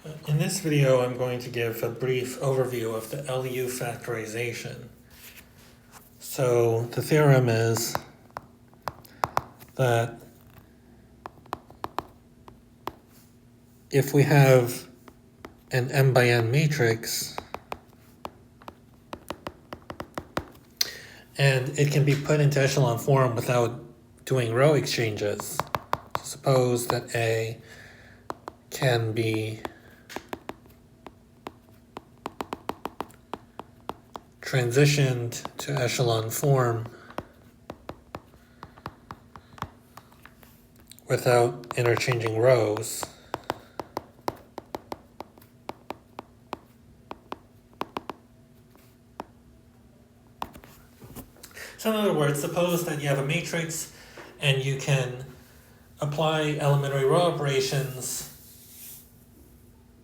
In this video, I'm going to give a brief overview of the LDU factorization. So the theorem is that if we have an m by n matrix, and it can be put into echelon form without doing row exchanges. Suppose that A can be transitioned to echelon form without interchanging rows. So in other words, suppose that you have a matrix and you can apply elementary row operations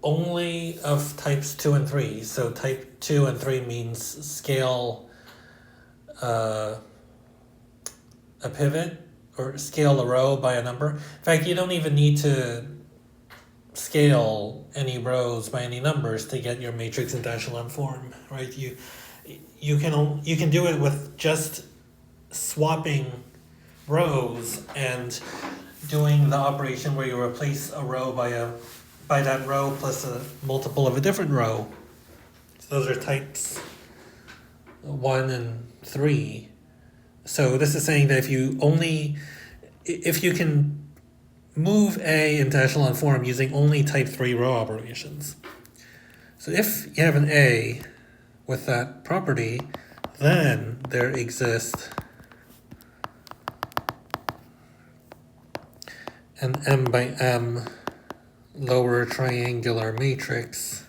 only of types 2 and 3. So type 2 and 3 means scale a pivot or scale a row by a number. In fact, you don't even need to scale any rows by any numbers to get your matrix into echelon form, right? You can do it with just swapping rows and doing the operation where you replace a row by that row plus a multiple of a different row. So those are types 1 and 3. So this is saying that if you can move A into echelon form using only type 3 row operations. So if you have an A with that property, then there exists an m by m lower triangular matrix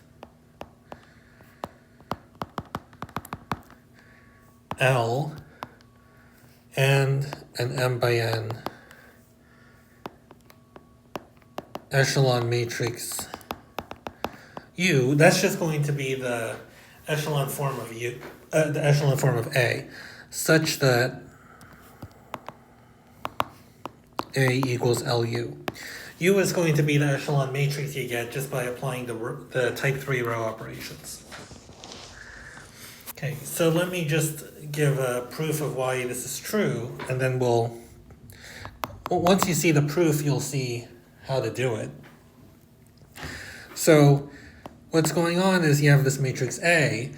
L and an m by n echelon matrix U. That's just going to be the echelon form of U, the echelon form of A, such that A equals LU. U is going to be the echelon matrix you get just by applying the type 3 row operations. Okay, so let me just give a proof of why this is true, and then once you see the proof, you'll see how to do it. So what's going on is you have this matrix A,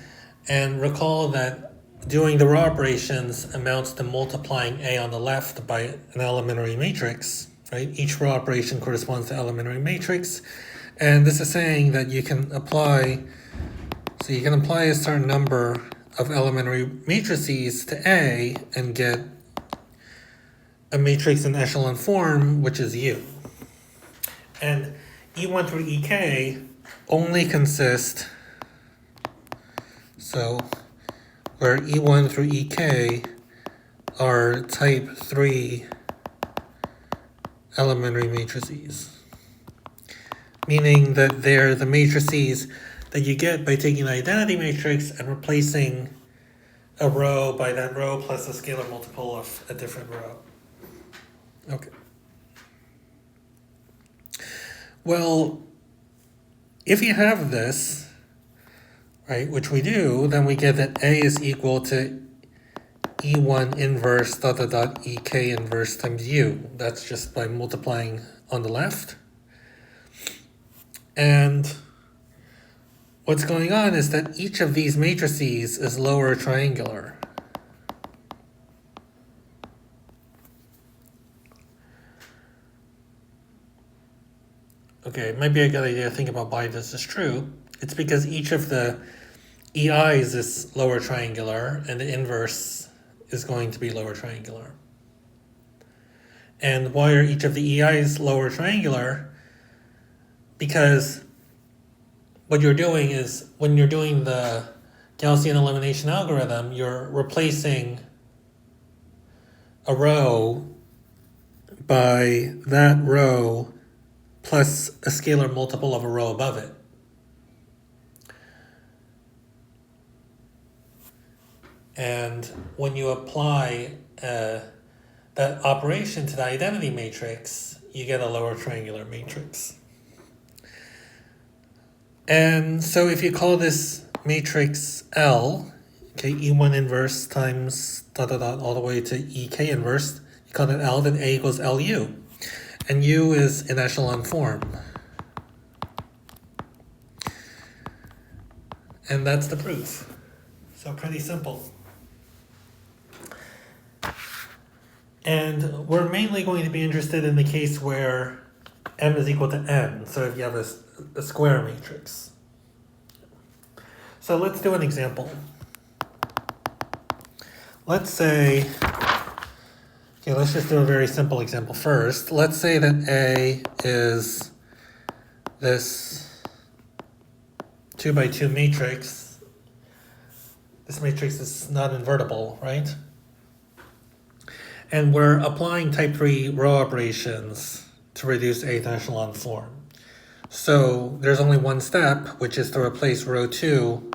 and recall that doing the row operations amounts to multiplying A on the left by an elementary matrix, right? Each row operation corresponds to elementary matrix, and this is saying that you can apply a certain number of elementary matrices to A and get a matrix in echelon form, which is U. And E1 through EK only consist, so where E1 through EK are type 3 elementary matrices, meaning that they're the matrices that you get by taking the identity matrix and replacing a row by that row plus a scalar multiple of a different row. Okay. Well, if you have this, right, which we do, then we get that A is equal to E1 inverse dot dot dot EK inverse times U. That's just by multiplying on the left. And what's going on is that each of these matrices is lower triangular. Okay, it might be a good idea to think about why this is true. It's because each of the EIs is lower triangular and the inverse is going to be lower triangular. And why are each of the EIs lower triangular? Because what you're doing is, when you're doing the Gaussian elimination algorithm, you're replacing a row by that row plus a scalar multiple of a row above it. And when you apply that operation to the identity matrix, you get a lower triangular matrix. And so if you call this matrix L, okay, E1 inverse times dot dot dot all the way to EK inverse, you call it L, then A equals LU. And U is in echelon form. And that's the proof. So pretty simple. And we're mainly going to be interested in the case where M is equal to N. So if you have a square matrix. So let's do an example. Let's say, okay, let's just do a very simple example first. Let's say that A is this 2 by 2 matrix. This matrix is not invertible, right? And we're applying type 3 row operations to reduce eighth echelon form. So there's only one step, which is to replace row 2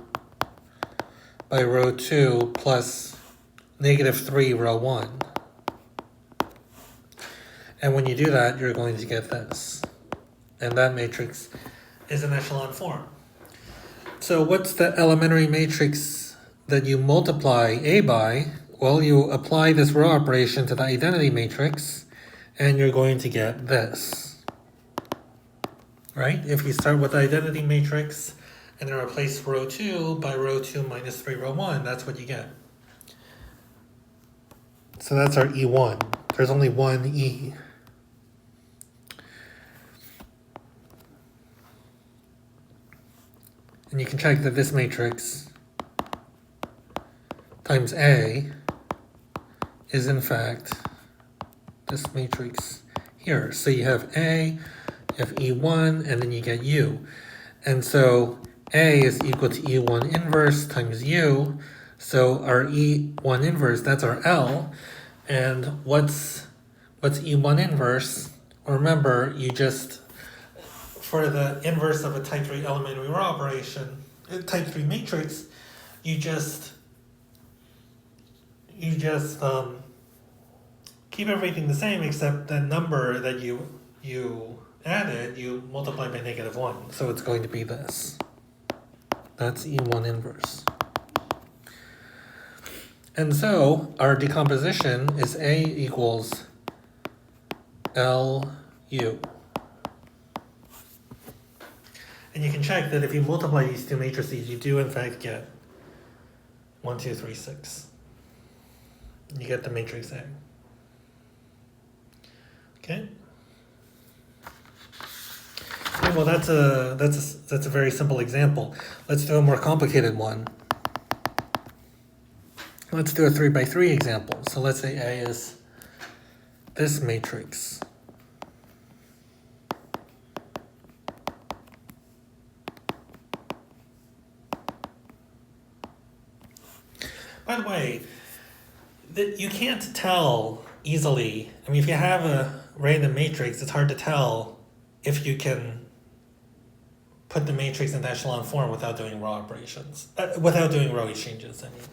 by row 2 plus -3 row 1. And when you do that, you're going to get this. And that matrix is in echelon form. So what's the elementary matrix that you multiply A by? Well, you apply this row operation to the identity matrix, and you're going to get this. Right? If you start with the identity matrix and then replace row 2 by row 2 minus 3 row 1, that's what you get. So that's our E1. There's only one E. And you can check that this matrix times A is in fact this matrix here. So you have A, you have E1, and then you get U. And so A is equal to E1 inverse times U. So our E1 inverse, that's our L. And what's E1 inverse? Remember, you just, for the inverse of a type 3 elementary row operation, type 3 matrix, you just keep everything the same except the number that you added, you multiply by -1. So it's going to be this. That's E1 inverse. And so our decomposition is A equals LU. And you can check that if you multiply these two matrices, you do in fact get 1, 2, 3, 6. You get the matrix A. Okay. Okay, well that's a very simple example. Let's do a more complicated one. Let's do a 3 by 3 example. So let's say A is this matrix. By the way, that you can't tell easily. I mean, if you have a random matrix, it's hard to tell if you can put the matrix in echelon form without doing row operations, without doing row exchanges. I mean,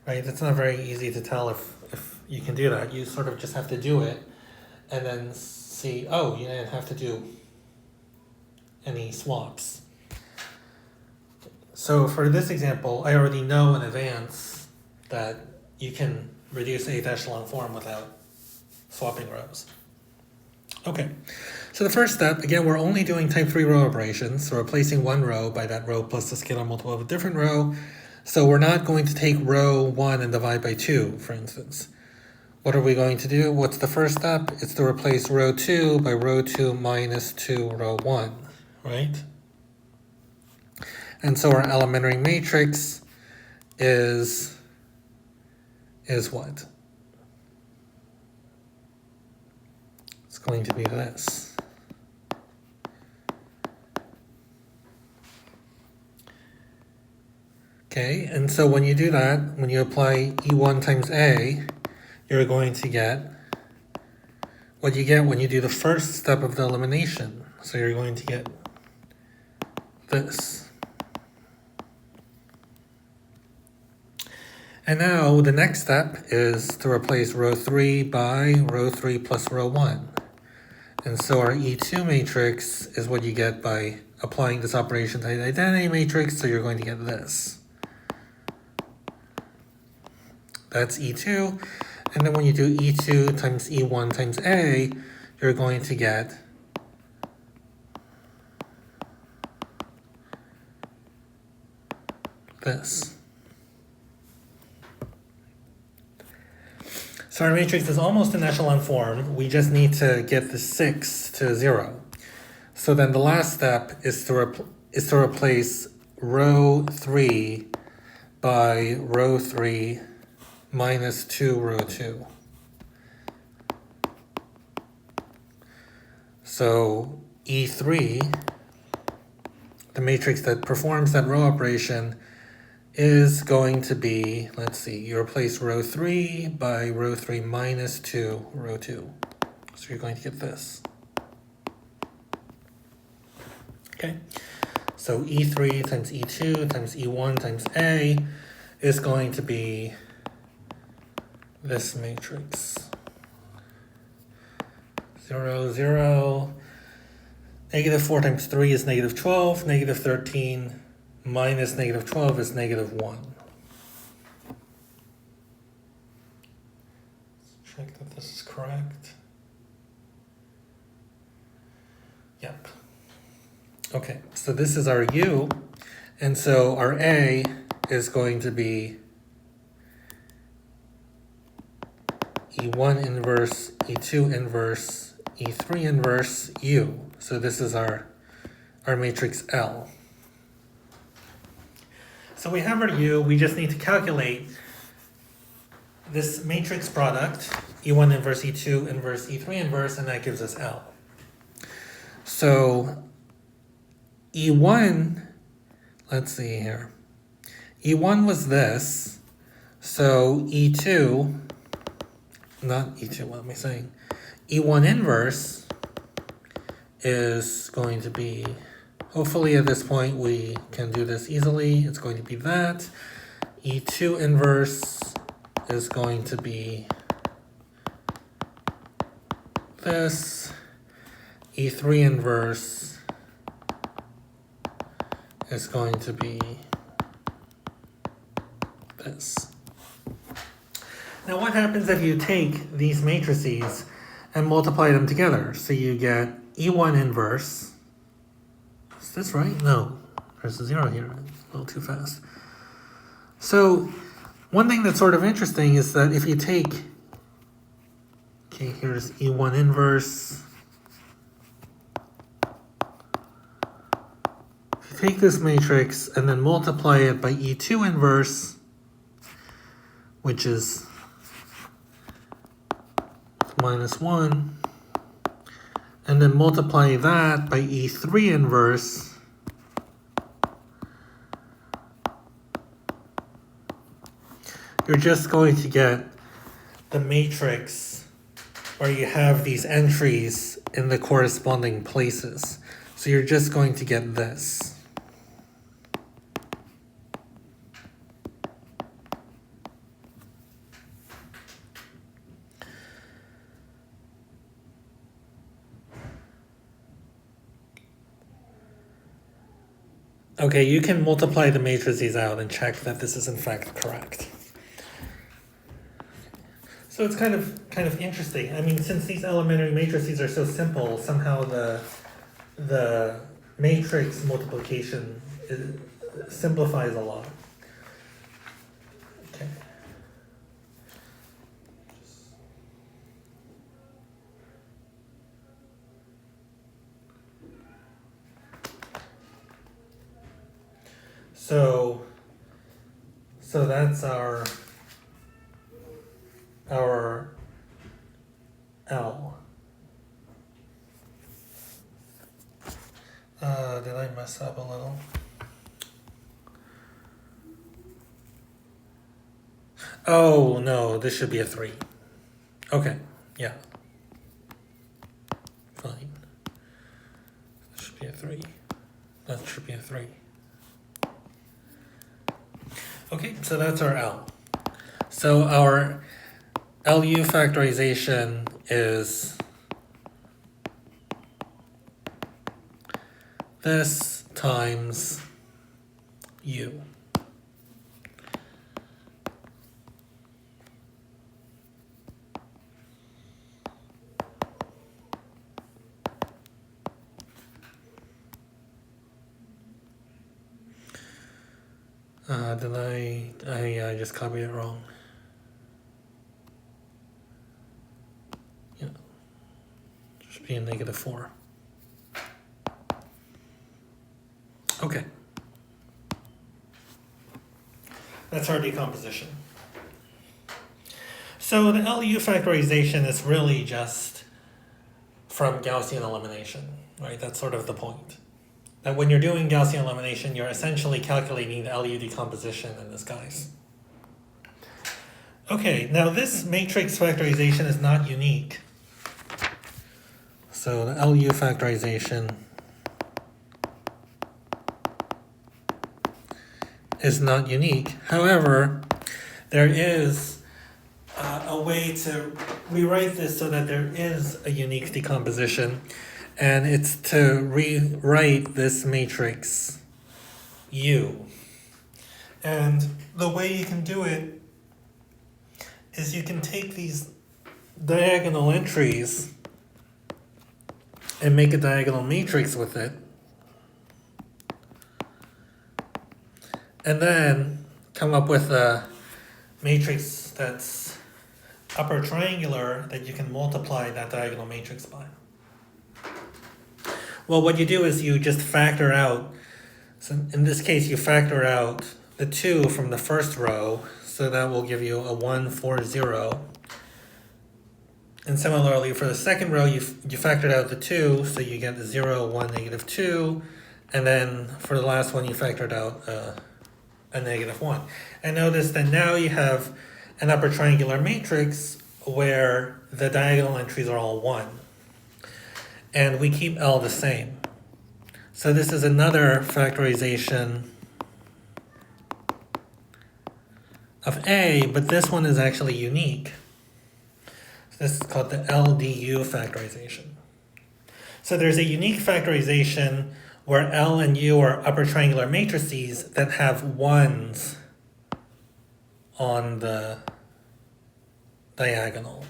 right? It's not very easy to tell if you can do that. You sort of just have to do it, and then see. Oh, you didn't have to do any swaps. So for this example, I already know in advance that you can reduce eighth echelon form without swapping rows. Okay, so the first step, again, we're only doing type 3 row operations, so replacing one row by that row plus the scalar multiple of a different row. So we're not going to take row 1 and divide by 2, for instance. What are we going to do? What's the first step? It's to replace row 2 by row 2 minus 2 row 1, right? And so our elementary matrix is what? It's going to be this. Okay, and so when you do that, when you apply E1 times A, you're going to get what you get when you do the first step of the elimination. So you're going to get this. And now the next step is to replace row 3 by row 3 plus row 1. And so our E2 matrix is what you get by applying this operation to the identity matrix, so you're going to get this. That's E2. And then when you do E2 times E1 times A, you're going to get this. So our matrix is almost in echelon form. We just need to get the 6 to 0. So then the last step is to replace row 3 by row 3 minus 2 row 2. So E3, the matrix that performs that row operation, is going to be, let's see, you replace row 3 by row 3 minus 2 row 2. So you're going to get this. Okay, so E3 times E2 times E1 times A is going to be this matrix. 0, 0, negative 4 times 3 is negative 12, negative 13 minus negative 12 is negative 1. Let's check that this is correct. Yep. Okay, so this is our U, and so our A is going to be E1 inverse, E2 inverse, E3 inverse, U. So this is our matrix L. So we have our U, we just need to calculate this matrix product, E1 inverse, E2 inverse, E3 inverse, and that gives us L. So E1, let's see here. E1 was this, so E2, not E2, what am I saying? E1 inverse is going to be, hopefully at this point we can do this easily. It's going to be that. E2 inverse is going to be this. E3 inverse is going to be this. Now what happens if you take these matrices and multiply them together? So you get E1 inverse. Is this right? No, there's a 0 here. It's a little too fast. So one thing that's sort of interesting is that if you take, okay, here's E1 inverse. If you take this matrix and then multiply it by E2 inverse, which is minus 1, and then multiply that by E3 inverse, you're just going to get the matrix where you have these entries in the corresponding places. So you're just going to get this. Okay, you can multiply the matrices out and check that this is in fact correct. So it's kind of interesting. I mean, since these elementary matrices are so simple, somehow the matrix multiplication simplifies a lot. Okay. So that's our L. Did I mess up a little? Oh no, this should be a 3. Okay, yeah. Fine. This should be a 3. That should be a 3. Okay, so that's our L. So our LU factorization is this times u. Did I just copied it wrong. Yeah, should be a -4. Okay. That's our decomposition. So the LDU factorization is really just from Gaussian elimination, right? That's sort of the point. That when you're doing Gaussian elimination, you're essentially calculating the LDU decomposition in this guise. Okay, now this matrix factorization is not unique. So the LDU factorization is not unique. However, there is a way to rewrite this so that there is a unique decomposition, and it's to rewrite this matrix U. And the way you can do it is you can take these diagonal entries and make a diagonal matrix with it, and then come up with a matrix that's upper triangular that you can multiply that diagonal matrix by. Well, what you do is you just factor out, so in this case you factor out the 2 from the first row, so that will give you a 1, 4, 0. And similarly for the second row, you factored out the 2, so you get the 0, 1, -2, and then for the last one you factored out a -1. And notice that now you have an upper triangular matrix where the diagonal entries are all 1. And we keep L the same. So this is another factorization of A, but this one is actually unique. This is called the LDU factorization. So there's a unique factorization where L and U are upper triangular matrices that have 1s on the diagonal.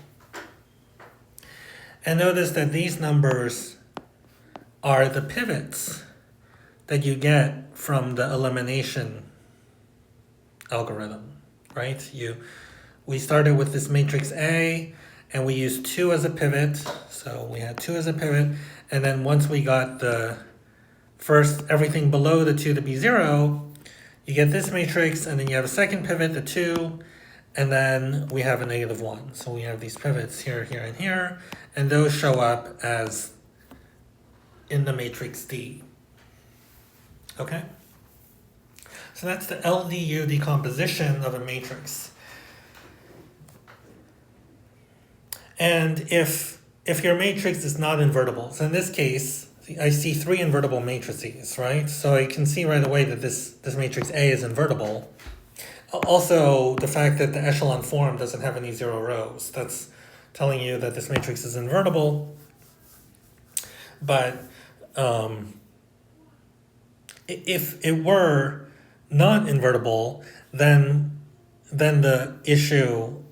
And notice that these numbers are the pivots that you get from the elimination algorithm, right? We started with this matrix A, and we used 2 as a pivot. So we had 2 as a pivot, and then once we got the first everything below the 2 to be 0, you get this matrix, and then you have a second pivot, the 2, and then we have a -1. So we have these pivots here, here, and here, and those show up as in the matrix D. Okay? So that's the LDU decomposition of a matrix. And if your matrix is not invertible, so in this case, I see 3 invertible matrices, right? So I can see right away that this matrix A is invertible. Also, the fact that the echelon form doesn't have any 0 rows, that's telling you that this matrix is invertible. But if it were not invertible, then the issue,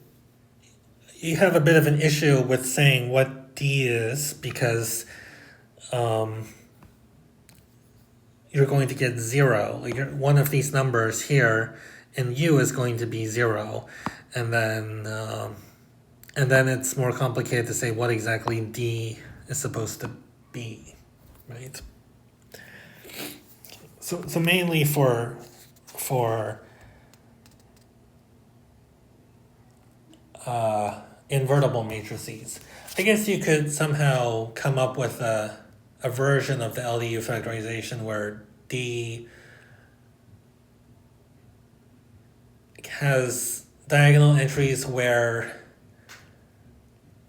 you have a bit of an issue with saying what D is, because you're going to get 0. Like one of these numbers here in U is going to be 0, and then it's more complicated to say what exactly D is supposed to be, right? So mainly for invertible matrices, I guess you could somehow come up with a version of the LDU factorization where D has diagonal entries where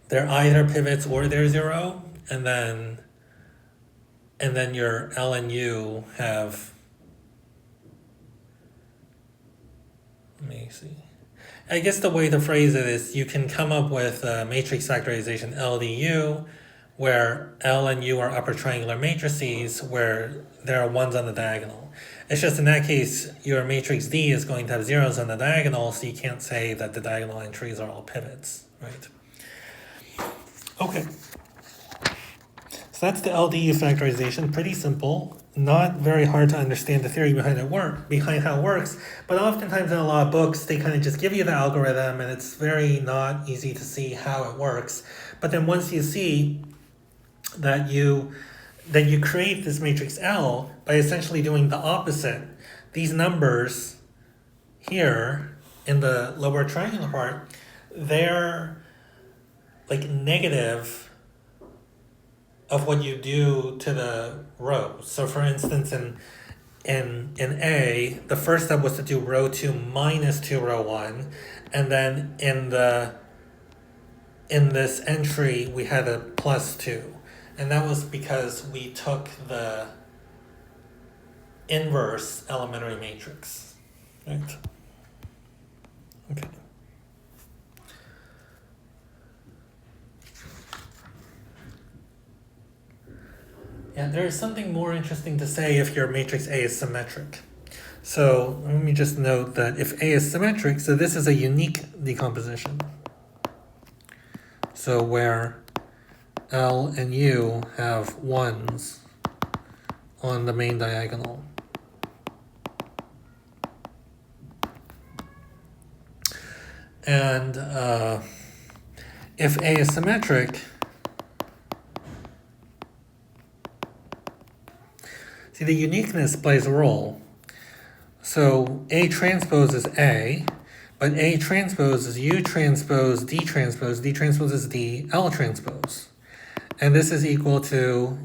they're either pivots or they're 0, and then your L and U have, let me see. I guess the way to phrase it is you can come up with a matrix factorization LDU where L and U are upper triangular matrices where there are ones on the diagonal. It's just in that case, your matrix D is going to have zeros on the diagonal, so you can't say that the diagonal entries are all pivots, right? Okay. So that's the LDU factorization, pretty simple. Not very hard to understand the theory behind how it works, but oftentimes in a lot of books, they kind of just give you the algorithm and it's very not easy to see how it works. But then once you see that you create this matrix L by essentially doing the opposite. These numbers here in the lower triangular part, they're like negative of what you do to the rows. So for instance, in A, the first step was to do row 2 minus 2 row 1, and then in this entry we had a plus 2. And that was because we took the inverse elementary matrix, right? Okay. Yeah, there is something more interesting to say if your matrix A is symmetric. So let me just note that if A is symmetric, so this is a unique decomposition. So where L and U have ones on the main diagonal. And if A is symmetric, see, the uniqueness plays a role. So A transpose is A, but A transpose is U transpose, D transpose is D, L transpose. And this is equal to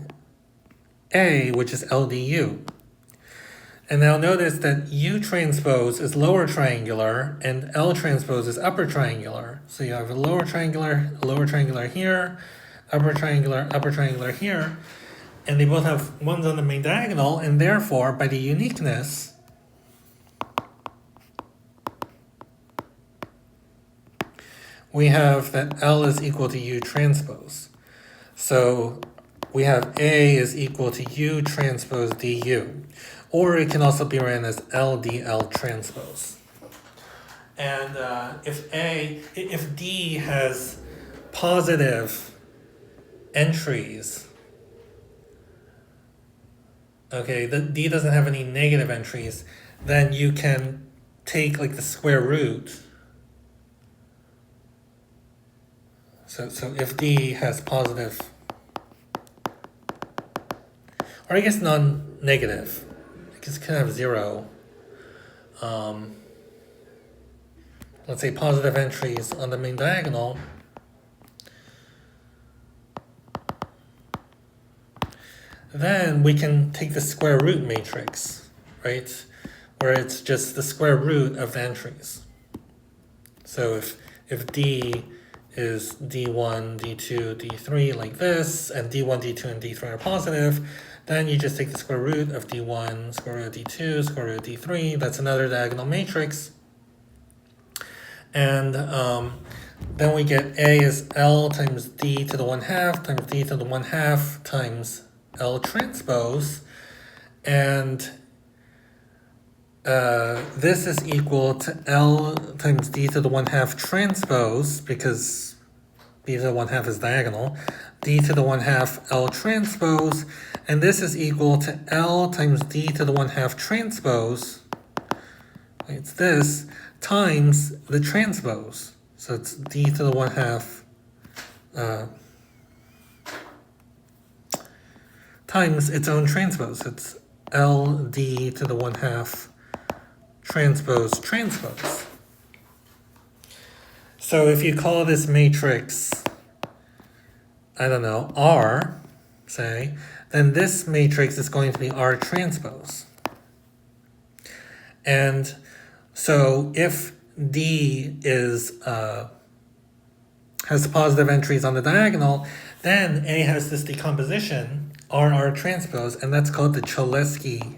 A, which is LDU. And now notice that U transpose is lower triangular and L transpose is upper triangular. So you have a lower triangular here, upper triangular here, and they both have ones on the main diagonal, and therefore, by the uniqueness, we have that L is equal to U transpose. So we have A is equal to U transpose DU. Or it can also be written as LDL transpose. And if D has positive entries, okay, D doesn't have any negative entries, then you can take like the square root. So if D has positive, or I guess non-negative, because it can have 0. Let's say positive entries on the main diagonal. Then we can take the square root matrix, right? Where it's just the square root of the entries. So if D is D1, D2, D3 like this, and D1, D2, and D3 are positive, then you just take the square root of D1, square root of D2, square root of D3. That's another diagonal matrix. And then we get A is L times D to the 1/2 times D to the 1/2 times L transpose. And this is equal to L times D to the 1/2 transpose, because D to the 1/2 is diagonal. D to the 1/2 L transpose, and this is equal to L times D to the 1/2 transpose. It's this times the transpose. So it's D to the 1/2 times its own transpose. It's LD to the 1/2 transpose. So if you call this matrix, I don't know, R, say, then this matrix is going to be R transpose. And so if D is has positive entries on the diagonal, then A has this decomposition, R transpose, and that's called the Cholesky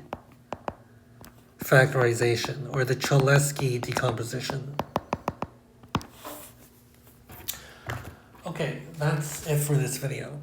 factorization, or the Cholesky decomposition. Okay, that's it for this video.